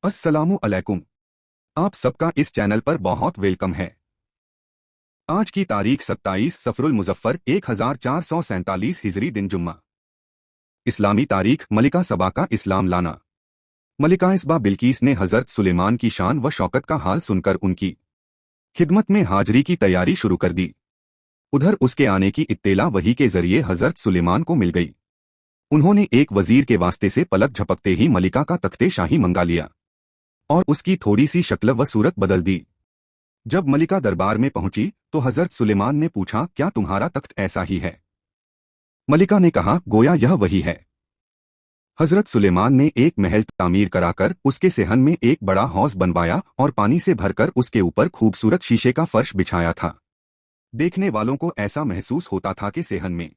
अस्सलामु अलैकुम। आप सबका इस चैनल पर बहुत वेलकम है। आज की तारीख 27 सफरुल मुजफ्फर 1447 हिजरी दिन जुम्मा। इस्लामी तारीख मलिका सबा का इस्लाम लाना। मलिका इसबा बिल्कीस ने हजरत सुलेमान की शान व शौकत का हाल सुनकर उनकी खिदमत में हाजिरी की तैयारी शुरू कर दी। उधर उसके आने की इत्तेला वही के जरिए हजरत सुलेमान को मिल गई। उन्होंने एक वजीर के वास्ते से पलक झपकते ही मलिका का तख्ते शाही मंगा लिया और उसकी थोड़ी सी शक्ल व सूरत बदल दी। जब मलिका दरबार में पहुंची तो हजरत सुलेमान ने पूछा, क्या तुम्हारा तख्त ऐसा ही है? मलिका ने कहा, गोया यह वही है। हजरत सुलेमान ने एक महल तामीर कराकर उसके सेहन में एक बड़ा हौज बनवाया और पानी से भरकर उसके ऊपर खूबसूरत शीशे का फर्श बिछाया था। देखने वालों को ऐसा महसूस होता था कि सेहन में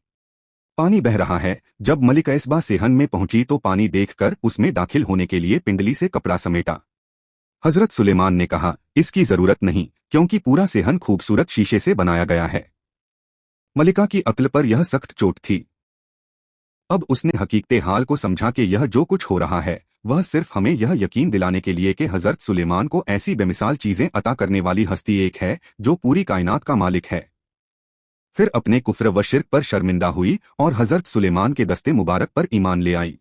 पानी बह रहा है। जब मलिका इसबा सेहन में पहुंची तो पानी देखकर उसमें दाखिल होने के लिए पिंडली से कपड़ा समेटा। हजरत सुलेमान ने कहा, इसकी जरूरत नहीं, क्योंकि पूरा सेहन खूबसूरत शीशे से बनाया गया है। मलिका की अक्ल पर यह सख्त चोट थी। अब उसने हकीकते हाल को समझा कि यह जो कुछ हो रहा है वह सिर्फ हमें यह यकीन दिलाने के लिए कि हजरत सुलेमान को ऐसी बेमिसाल चीजें अता करने वाली हस्ती एक है जो पूरी कायनात का मालिक है। फिर अपने कुफ्र व शिर्क पर शर्मिंदा हुई और हजरत सुलेमान के दस्ते मुबारक पर ईमान ले आई।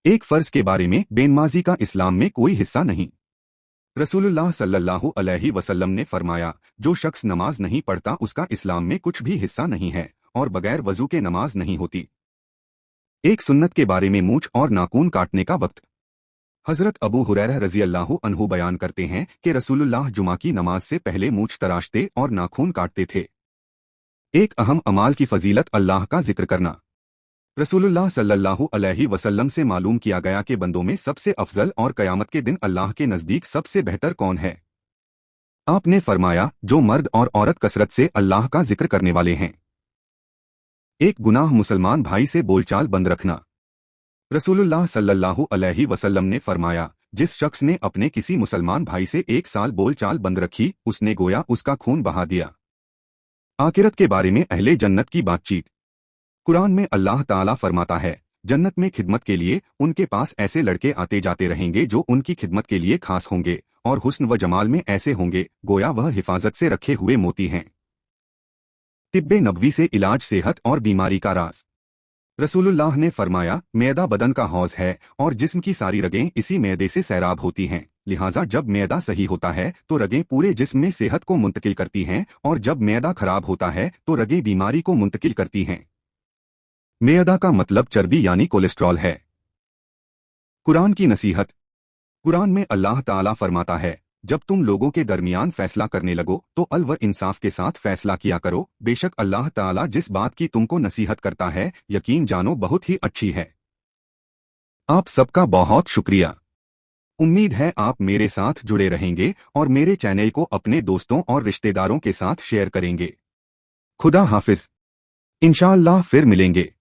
एक फर्ज के बारे में बेनमाजी का इस्लाम में कोई हिस्सा नहीं। रसूलुल्लाह सल्लल्लाहु अलैहि वसल्लम ने फरमाया, जो शख्स नमाज नहीं पढ़ता उसका इस्लाम में कुछ भी हिस्सा नहीं है और बगैर वजू के नमाज नहीं होती। एक सुन्नत के बारे में मूंछ और नाखून काटने का वक्त। हजरत अबू हुरैरा रजी अल्लाह अन्हु बयान करते हैं कि रसूलुल्लाह जुमा की नमाज से पहले मूंछ तराशते और नाखून काटते थे। एक अहम अमाल की फजीलत अल्लाह का जिक्र करना। रसूलुल्लाह सल्लल्लाहु अलैहि वसल्लम से मालूम किया गया कि बंदों में सबसे अफजल और कयामत के दिन अल्लाह के नजदीक सबसे बेहतर कौन है? आपने फरमाया, जो मर्द और औरत कसरत से अल्लाह का जिक्र करने वाले हैं। एक गुनाह मुसलमान भाई से बोलचाल बंद रखना। रसूलुल्लाह सल्लल्लाहु अलैहि वसल्लम ने फरमाया, जिस शख्स ने अपने किसी मुसलमान भाई से 1 साल बोलचाल बंद रखी उसने गोया उसका खून बहा दिया। आखिरत के बारे में अहले जन्नत की बातचीत। कुरान में अल्लाह ताला फरमाता है, जन्नत में खिदमत के लिए उनके पास ऐसे लड़के आते जाते रहेंगे जो उनकी खिदमत के लिए खास होंगे और हुस्न व जमाल में ऐसे होंगे गोया वह हिफाजत से रखे हुए मोती हैं। तिब्बे नबवी से इलाज, सेहत और बीमारी का राज। रसूलुल्लाह ने फरमाया, मैदा बदन का हौज है और जिस्म की सारी रगें इसी मैदे से सैराब होती हैं। लिहाजा जब मैदा सही होता है तो रगें पूरे जिस्म में सेहत को मुंतकिल करती हैं और जब मैदा खराब होता है तो रगें बीमारी को मुंतकिल करती हैं। मैदा का मतलब चर्बी यानी कोलेस्ट्रॉल है। कुरान की नसीहत। कुरान में अल्लाह ताला फरमाता है, जब तुम लोगों के दरमियान फैसला करने लगो तो अल व इंसाफ के साथ फैसला किया करो। बेशक अल्लाह ताला जिस बात की तुमको नसीहत करता है यकीन जानो बहुत ही अच्छी है। आप सबका बहुत शुक्रिया। उम्मीद है आप मेरे साथ जुड़े रहेंगे और मेरे चैनल को अपने दोस्तों और रिश्तेदारों के साथ शेयर करेंगे। खुदा हाफिज। इंशाअल्लाह फिर मिलेंगे।